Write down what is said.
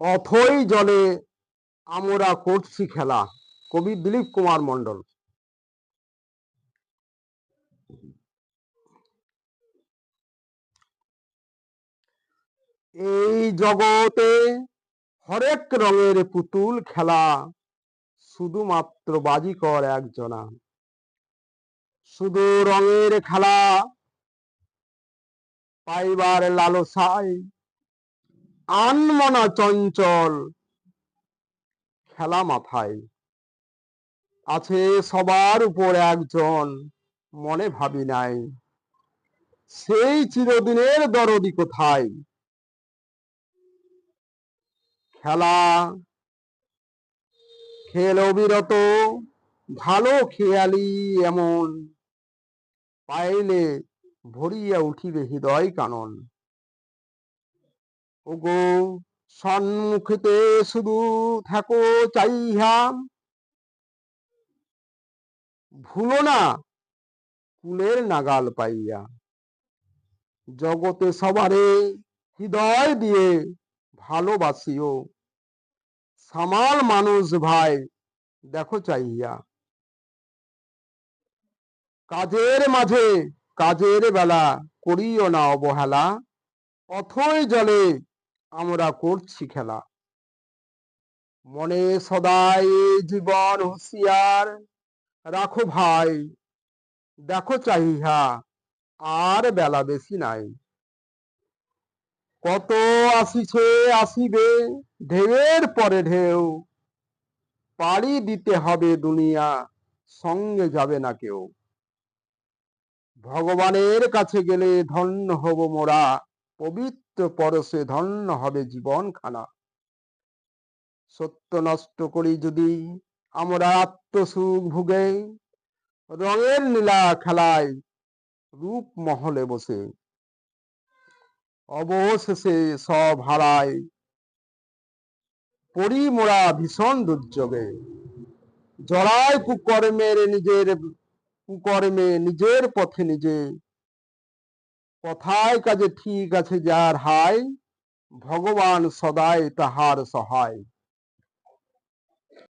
অথই জলে আমরা করছি খেলা। কবি দিলীপ কুমার মণ্ডল। এই জগতে হরেক রঙের পুতুল খেলা, শুধুমাত্র বাজিকর একজনা। শুধু রঙের খেলা পাইবার লালসায় আনমনা চঞ্চল খেলা মাথায়। আছে সবার উপর একজন, মনে ভাবি নাই সেই চিরদিনের দরদি কোথায়। খেলা খেল অবিরত, ভালো খেয়ালি এমন, পাইলে ভরিয়া উঠিবে হৃদয় কানন। ওগো সম্মুখেতে শুধু থাকো চাইহা, ভুলো না কুলের নাগাল পাইয়া। জগতে সবারে হৃদয় দিয়ে ভালোবাসিও, সামাল মানুষ ভাই দেখো চাইয়া। কাজের মাঝে কাজের বেলা করিও না অবহেলা, অথই জলে আমরা করছি খেলা। মনে সদাই জীবন হুঁশিয়ার রাখো ভাই, দেখো চাহিয়া আর বেলা বেশি নাই। কত আসিছে আসিবে ঢেউয়ের পরে ঢেউ, পাড়ি দিতে হবে দুনিয়া, সঙ্গে যাবে না কেউ। ভগবানের কাছে গেলে ধন্য হব মোরা, পবিত্র পরশে ধন্য হবে জীবন খানা। সত্য নষ্ট করি যদি আমরা আত্মসুখ ভুগে, রঙের নীলা খেলায় রূপ মহলে বসে। অবশেষে সব হারায় পড়ি মোরা ভীষণ দুর্যোগে। জড়ায় কুকর্মে নিজের পথে নিজে। কথায় কাজে ঠিক আছে যার হায়, ভগবান সদাই তাহার সহায়।